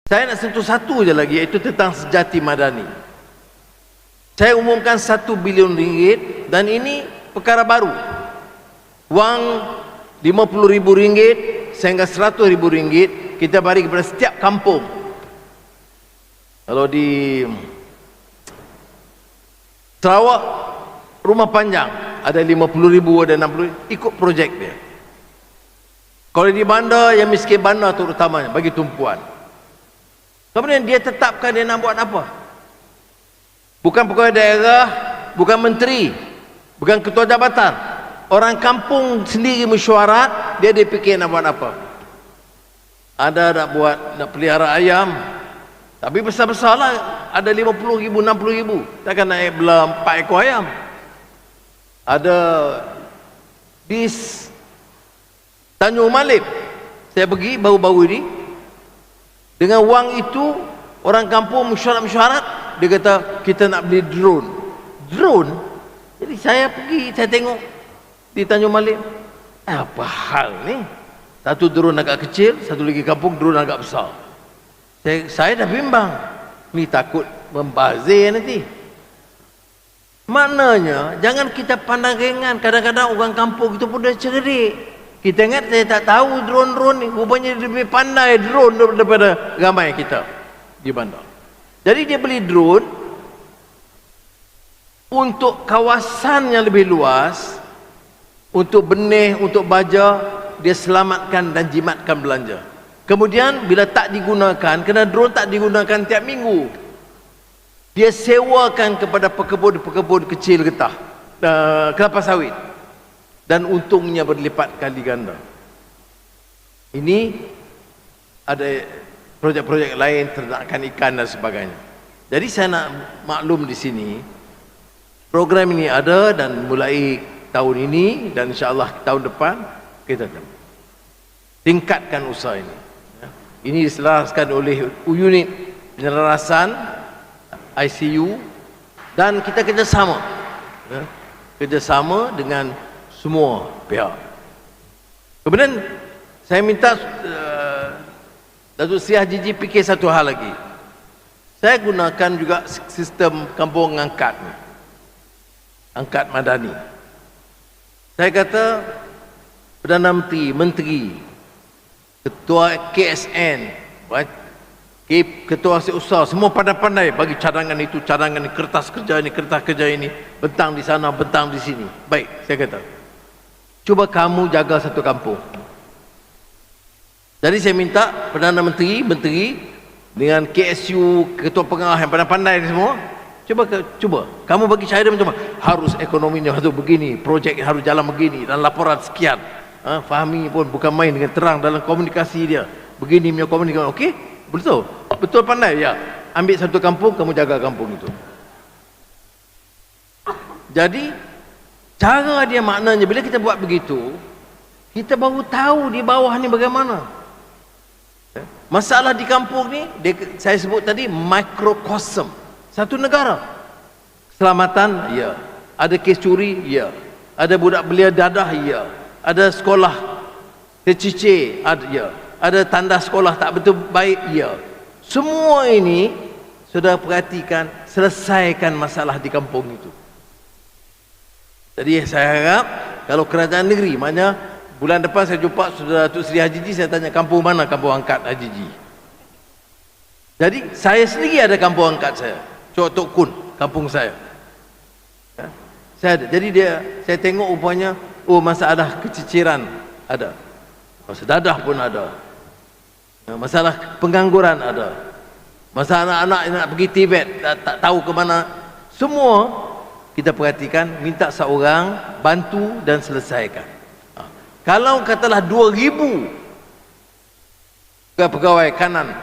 Saya nak sentuh satu je lagi, iaitu tentang Sejati Madani. Saya umumkan 1 bilion ringgit, dan ini perkara baru. Wang RM50,000 sehingga RM100,000 kita bagi kepada setiap kampung. Kalau di Sarawak, Rumah Panjang ada RM50,000, ada RM60,000, ikut projek dia. Kalau di bandar, yang miskin bandar terutamanya, bagi tumpuan. Kemudian dia tetapkan dia nak buat apa. Bukan pegawai daerah, bukan menteri, bukan ketua jabatan. Orang kampung sendiri mesyuarat, dia fikir nak buat apa. Ada nak pelihara ayam, tapi besar-besar lah, ada RM50,000, RM60,000, takkan naik belah 4 ekor ayam. Ada di Tanjung Malip, saya pergi baru-baru ini, dengan wang itu orang kampung mesyuarat, dia kata kita nak beli drone. Jadi saya pergi, saya tengok di Tanjung Malip, apa hal ni, satu drone agak kecil, satu lagi kampung drone agak besar. Saya dah bimbang, ni takut membazir nanti. Maknanya jangan kita pandang ringan. Kadang-kadang orang kampung itu pun dah cerdik. Kita ingat saya tak tahu drone ni, rupanya dia lebih pandai drone daripada ramai kita di bandar. Jadi dia beli drone untuk kawasan yang lebih luas, untuk benih, untuk baja, dia selamatkan dan jimatkan belanja. Kemudian bila tak digunakan, kerana drone tak digunakan tiap minggu, dia sewakan kepada pekebun-pekebun kecil getah, kelapa sawit, dan untungnya berlipat kali ganda. Ini ada projek-projek lain, ternakan ikan dan sebagainya. Jadi saya nak maklum di sini, program ini ada dan mulai tahun ini, dan insya-Allah tahun depan kita akan tingkatkan usaha ini. Ini diselaraskan oleh unit penyelarasan ICU, dan kita kerjasama dengan semua pihak. Kemudian saya minta Datuk Seri Haji fikir satu hal lagi. Saya gunakan juga sistem kampung angkat ni, angkat madani. Saya kata Perdana Menteri, Ketua KSN, Ketua Setiausaha, semua pandai-pandai bagi cadangan itu, cadangan ini, kertas kerja ini, bentang di sana, bentang di sini. Baik, saya kata, cuba kamu jaga satu kampung. Jadi saya minta Perdana Menteri dengan KSU, Ketua Pengarah yang pandai-pandai ni semua, cuba kamu bagi cara macam mana, harus ekonominya harus begini, projek harus jalan begini, dan laporan sekian. Fahami pun bukan main dengan terang dalam komunikasi dia. Begini punya komunikasi, okey? Betul pandai ya. Ambil satu kampung, kamu jaga kampung itu. Jadi cara dia maknanya, bila kita buat begitu, kita baru tahu di bawah ni bagaimana. Masalah di kampung ni, saya sebut tadi mikrokosm satu negara. Keselamatan, ya. Ada kes curi, ya. Ada budak belia dadah, ya. Ada sekolah tercicir, ya. Ada tanda sekolah tak betul baik, ya. Semua ini sudah perhatikan, selesaikan masalah di kampung itu. Jadi saya harap kalau kerajaan negeri, maknanya bulan depan saya jumpa Saudara Datuk Seri Haji Ji, saya tanya kampung mana kampung angkat Haji Ji. Jadi saya sendiri ada kampung angkat saya, Cok Tok Kun, kampung saya. Saya ada. Jadi saya tengok rupanya, masalah keciciran ada, masalah dadah pun ada, masalah pengangguran ada, masalah anak-anak yang nak pergi Tibet tak tahu ke mana. Semua kita perhatikan, minta seorang bantu dan selesaikan. Kalau katalah 2,000 pegawai kanan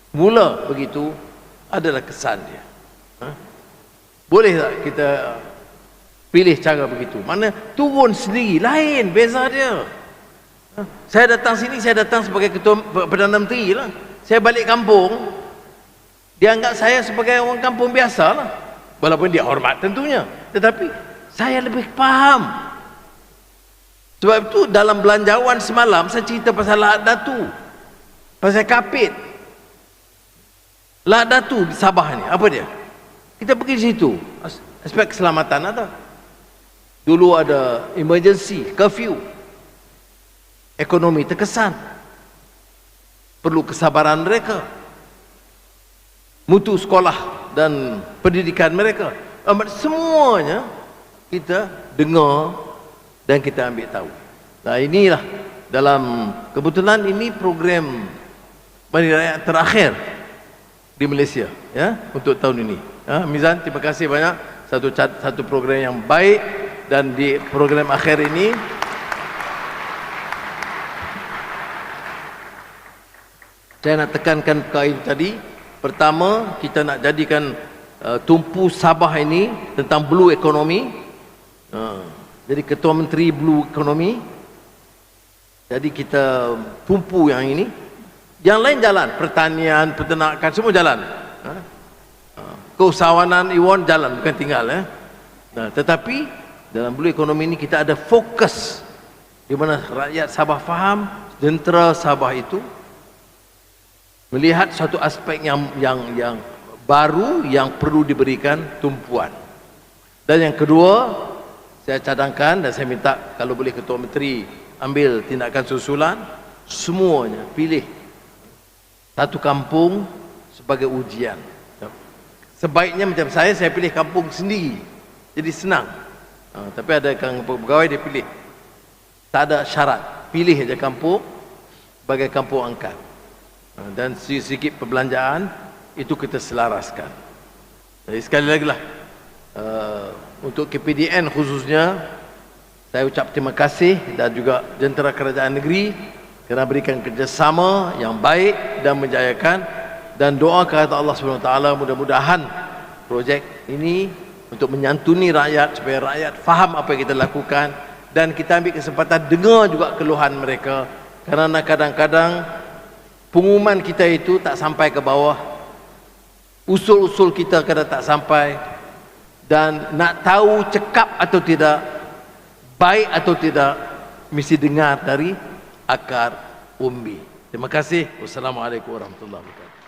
mula begitu, adalah kesan dia. Boleh tak kita pilih cara begitu? Mana turun sendiri, lain, beza dia. Saya datang sini, saya datang sebagai Ketua Perdana Menteri lah. Saya balik kampung, dia anggap saya sebagai orang kampung biasa lah. Walaupun dia hormat tentunya, tetapi saya lebih faham. Sebab itu dalam belanjawan semalam saya cerita pasal Lahad Datu, pasal kapit. Ladatu di Sabah ni, apa dia? Kita pergi di situ, aspek keselamatan ada. Dulu ada emergency, curfew, ekonomi terkesan, perlu kesabaran mereka, mutu sekolah dan pendidikan mereka, semuanya kita dengar dan kita ambil tahu. Nah, inilah dalam kebetulan ini program Bani Rakyat terakhir di Malaysia, ya, untuk tahun ini. Mizan, terima kasih banyak, satu program yang baik. Dan di program akhir ini saya nak tekankan perkara itu tadi. Pertama, kita nak jadikan tumpu Sabah ini tentang blue economy. Jadi Ketua Menteri Blue Economy, jadi kita tumpu yang ini. Yang lain jalan, pertanian, peternakan, semua jalan. Keusahawanan Iwan jalan, bukan tinggal, ya. Nah, tetapi dalam blue economy ini kita ada fokus di mana rakyat Sabah faham, jentera Sabah itu melihat satu aspek yang baru yang perlu diberikan tumpuan. Dan yang kedua, saya cadangkan dan saya minta kalau boleh Ketua Menteri ambil tindakan susulan, semuanya pilih satu kampung sebagai ujian. Sebaiknya macam saya pilih kampung sendiri, jadi senang. Tapi ada pegawai dia pilih, tak ada syarat, pilih aja kampung sebagai kampung angkat. Dan sedikit perbelanjaan itu kita selaraskan. Jadi sekali lagi lah, untuk KPDN khususnya saya ucap terima kasih, dan juga jentera kerajaan negeri kerana berikan kerjasama yang baik dan menjayakan, dan doa kepada Allah SWT mudah-mudahan projek ini untuk menyantuni rakyat supaya rakyat faham apa yang kita lakukan, dan kita ambil kesempatan dengar juga keluhan mereka, kerana kadang-kadang pengumuman kita itu tak sampai ke bawah, usul-usul kita kadang tak sampai, dan nak tahu cekap atau tidak, baik atau tidak, mesti dengar dari akar umbi. Terima kasih. Wassalamualaikum warahmatullahi wabarakatuh.